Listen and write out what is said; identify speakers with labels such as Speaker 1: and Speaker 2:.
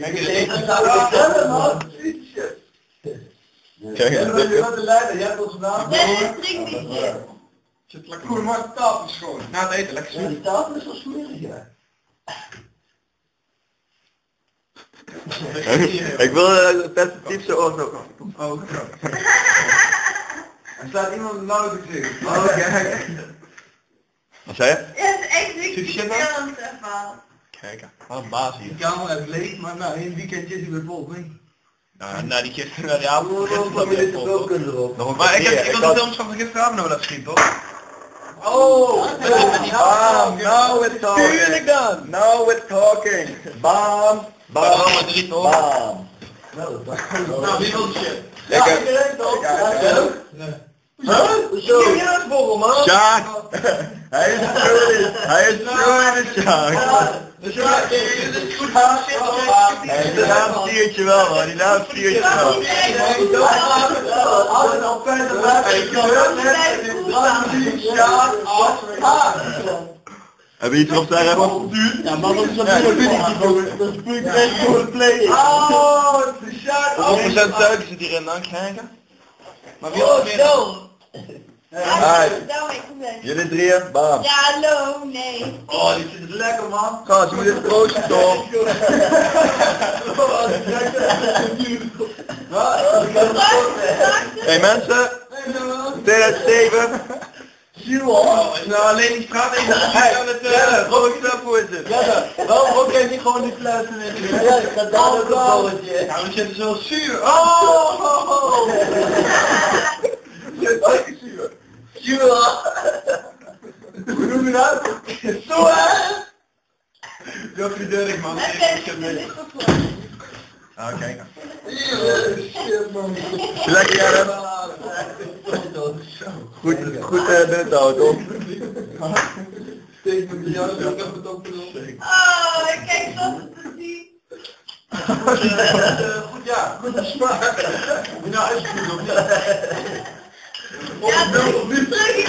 Speaker 1: Kijk eens, man.
Speaker 2: Kijk eens,
Speaker 1: Je bent de leider, jij hebt ons gedaan.
Speaker 3: Nee, dat drink niet meer.
Speaker 4: Zit lekker goed, maar de tafel is schoon. Na het eten, lekker
Speaker 1: Ja,
Speaker 4: zoet.
Speaker 1: die tafel is wel smerig, ja.
Speaker 2: Ik wil het perspectief zo ook.
Speaker 4: Oh,
Speaker 1: Er staat iemand nauw te gezicht.
Speaker 4: oh kijk.
Speaker 2: Wat zei je?
Speaker 3: Ja, het is echt niks
Speaker 4: Zit je
Speaker 3: te
Speaker 4: dan?
Speaker 3: veel aan het ervaren.
Speaker 2: Kijk, wat een baas hier.
Speaker 1: Die kamer is leeg, maar nou, in een weekendje is hij weer vol, niet?
Speaker 2: Nou, na die gisteren, na die avond,
Speaker 1: Hoeveel minuten veel kunnen erop?
Speaker 2: nog een
Speaker 4: Maar ik
Speaker 2: kwartier.
Speaker 4: had de films van gisteravond nog laten zien, toch?
Speaker 1: Oh!
Speaker 2: Bam, now we're talking.
Speaker 4: Tuurlijk dan.
Speaker 2: Now we're talking. Bam,
Speaker 4: Maar
Speaker 2: bam,
Speaker 4: allemaal drie, toch?
Speaker 2: bam.
Speaker 1: Nou, dat
Speaker 4: Nou, wie wil de shit?
Speaker 1: Ja,
Speaker 2: Lekker.
Speaker 1: iedereen toch?
Speaker 2: Ja,
Speaker 1: Ja, ook? Huh? Hoezo? Ik heb een vogel, man.
Speaker 2: Sjaak! Hij is schuldig. Hij is schuldig, Sjaak.
Speaker 1: Dus ja, dit is goed.
Speaker 2: Hey, die laatste stiertje wel, man. Die laatste stiertje wel.
Speaker 1: Als het al verder blijft, ik kan wel
Speaker 2: Heb je iets erop zeggen?
Speaker 1: ja, maar dat is een beetje dat is puur echt voor het play. Oh, het is Sjaak.
Speaker 2: Hoeveel procent suiker zit hierin dan, kijken?
Speaker 4: Maar wie wil meer?
Speaker 3: Zo.
Speaker 2: Alright.
Speaker 3: Zo, ik ben.
Speaker 2: Jullie drieën, bam.
Speaker 3: Ja, hallo, nee.
Speaker 1: Oh, die vindt het lekker, man.
Speaker 2: Gast, je moet dit proosten toch? Hey mensen, 2007.
Speaker 4: Nou, alleen die straat even aan het
Speaker 2: voorzitter.
Speaker 1: Waarom ook jij niet gewoon die flessen in? Ja, ik ga daar ook een bolletje.
Speaker 4: Nou, we zitten zo zuur.
Speaker 1: Oh! Zuur! Hoe noem je dat? Zo hè?
Speaker 4: Doe die deur dicht, man.
Speaker 2: Ah, kijk.
Speaker 1: Shit, man.
Speaker 2: Lekker, Jaren. Goed nut houden, toch?
Speaker 1: Steek me die jas, ik heb het ook bedoeld.
Speaker 3: Oh, kijk wat te zien.
Speaker 1: Goed ja, goed smaak. Nou, is het goed of niet?
Speaker 3: Ja, terug in de plek.